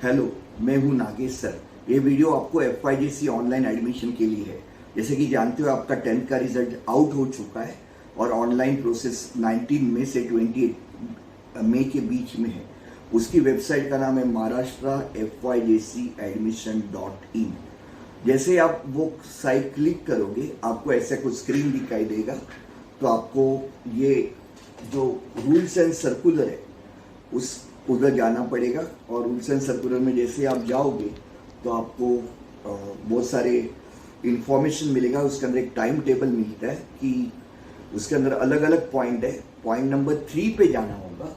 Hello, मैं हूं Nagesh sir. ये वीडियो आपको FYGC ऑनलाइन एडमिशन के लिए है। जैसे कि जानते हो, आपका 10th का रिजल्ट आउट हो चुका है और ऑनलाइन प्रोसेस 19 मई से 28 मई के बीच में है। उसकी वेबसाइट का नाम है maharashtra.fyjcadmission.in। जैसे आप वो साइट क्लिक करोगे, आपको ऐसा कुछ स्क्रीन दिखाई देगा। तो आपको ये जो रूल्स एंड सर्कुलर है उस उधर जाना पड़ेगा, और रूल्स एंड सर्कुलर में जैसे आप जाओगे तो आपको बहुत सारे इंफॉर्मेशन मिलेगा। उसके अंदर एक टाइम टेबल मिलता है कि उसके अंदर अलग अलग पॉइंट है। पॉइंट नंबर 3 पे जाना होगा।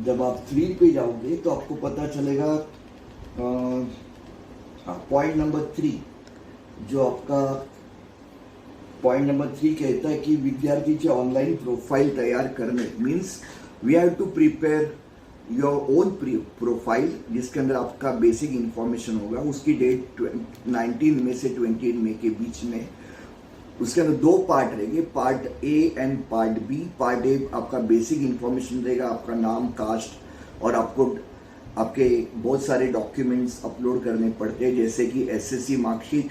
जब आप 3 पे जाओगे तो आपको पता चलेगा, पॉइंट नंबर 3 जो आपका पॉइंट नंबर 3 कहता है कि विद्यार्थीचे ऑनलाइन प्रोफाइल तैयार करने means we have to prepare your own profile, जिसके अंदर आपका बेसिक इंफॉर्मेशन होगा। उसकी डेट 19 मई से 28 मई के बीच में। उसके अंदर 2 पार्ट रहेंगे, part A and part B. Part A आपका बेसिक इंफॉर्मेशन रहेगा, आपका नाम, कास्ट, और आपको आपके बहुत सारे डॉक्यूमेंट्स अपलोड करने पड़ते हैं, जैसे कि SSC marksheet,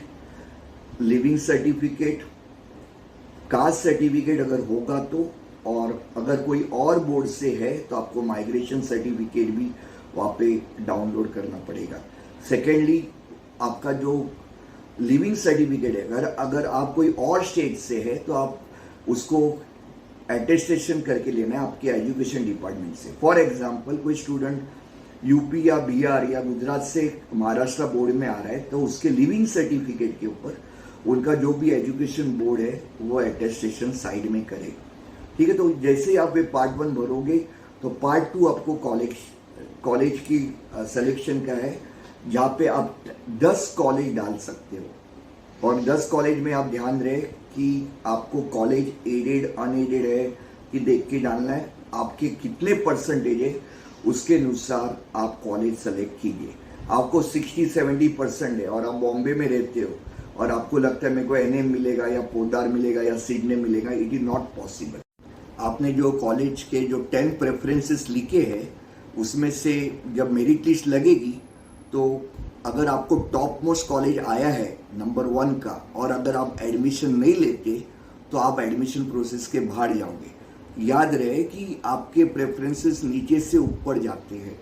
leaving certificate, caste certificate अगर होगा तो, और अगर कोई और बोर्ड से है तो आपको माइग्रेशन सर्टिफिकेट भी वहाँ पे डाउनलोड करना पड़ेगा। सेकेंडली, आपका जो लिविंग सर्टिफिकेट है, अगर आप कोई और स्टेट से है तो आप उसको अटेस्टेशन करके लेना है आपके एजुकेशन डिपार्टमेंट से। फॉर एग्जांपल, कोई स्टूडेंट यूपी या बिहार या गुजरात से महाराष्ट्र बोर्ड में आ रहा है तो उसके लिविंग सर्टिफिकेट के ऊपर उनका जो भी एजुकेशन बोर्ड है वो अटेस्टेशन साइड में करेगा। ठीक है। तो जैसे ही आप ये पार्ट 1 भरोगे तो पार्ट 2 आपको कॉलेज की सिलेक्शन का है, जहाँ पे आप 10 कॉलेज डाल सकते हो। और 10 कॉलेज में आप ध्यान रहे कि आपको कॉलेज एडेड अनएडेड है कि देख के डालना है। आपके कितने परसेंटेज है उसके अनुसार आप कॉलेज सेलेक्ट कीजिए। आपको 60-70% है और आप बॉम्बे में रहते हो और आपको लगता है मेरे को NM मिलेगा या पोद्दार मिलेगा या सिडनी मिलेगा, इट इज नॉट पॉसिबल। आपने जो कॉलेज के जो 10 प्रेफरेंसेस लिखे हैं उसमें से जब मेरिट लिस्ट लगेगी तो अगर आपको टॉप मोस्ट कॉलेज आया है नंबर 1 का, और अगर आप एडमिशन नहीं लेते तो आप एडमिशन प्रोसेस के बाहर जाओगे। याद रहे कि आपके प्रेफरेंसेस नीचे से ऊपर जाते हैं।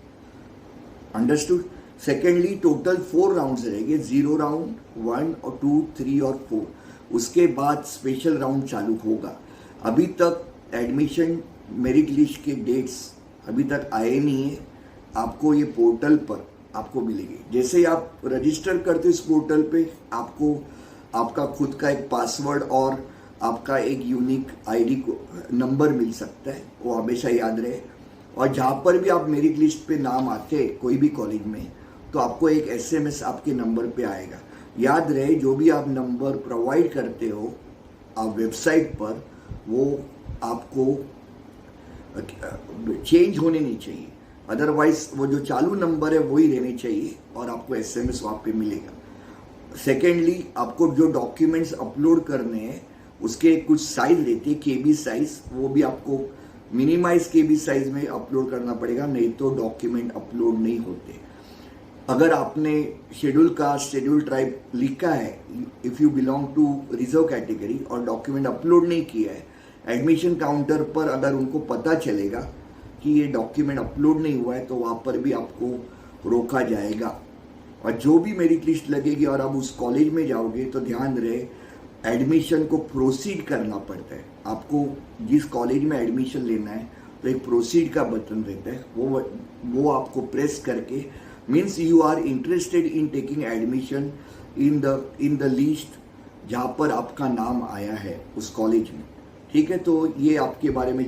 अंडरस्टूड। सेकेंडली, टोटल 4 राउंड्स रहेंगे, 0 राउंड, 1 और 2, 3 और 4। उसके बाद स्पेशल राउंड चालू होगा। अभी तक एडमिशन मेरिट लिस्ट के डेट्स अभी तक आए नहीं है। आपको ये पोर्टल पर आपको मिलेंगे। जैसे ही आप रजिस्टर करते हो इस पोर्टल पे, आपको आपका खुद का एक पासवर्ड और आपका एक यूनिक ID नंबर मिल सकता है, वो हमेशा याद रहे। और जहाँ पर भी आप मेरिट लिस्ट पे नाम आते हैं कोई भी कॉलेज में, तो आपको एक SMS आपके नंबर पे आएगा। याद रहे, जो भी आप नंबर प्रोवाइड करते हो आप वेबसाइट पर, वो आपको चेंज होने नहीं चाहिए। अदरवाइज वो जो चालू नंबर है वही रहने चाहिए और आपको SMS वहाँ पे मिलेगा। सेकेंडली, आपको जो डॉक्यूमेंट्स अपलोड करने हैं उसके कुछ साइज रहती है, KB साइज, वो भी आपको मिनिमाइज KB साइज में अपलोड करना पड़ेगा, नहीं तो डॉक्यूमेंट अपलोड नहीं होते। अगर आपने शेड्यूल कास्ट, शेड्यूल ट्राइब लिखा है, if you belong to reserve category, और डॉक्यूमेंट अपलोड नहीं किया है, एडमिशन काउंटर पर अगर उनको पता चलेगा कि ये डॉक्यूमेंट अपलोड नहीं हुआ है तो वहाँ पर भी आपको रोका जाएगा। और जो भी मेरिट लिस्ट लगेगी और आप उस कॉलेज में जाओगे तो ध्यान रहे, एडमिशन को प्रोसीड करना पड़ता है। आपको जिस कॉलेज में एडमिशन लेना है तो एक प्रोसीड का बटन रहता है, वो आपको प्रेस करके, means you are interested in taking admission in the list जहाँ पर आपका नाम आया है उस कॉलेज में। ठीक है। तो ये आपके बारे में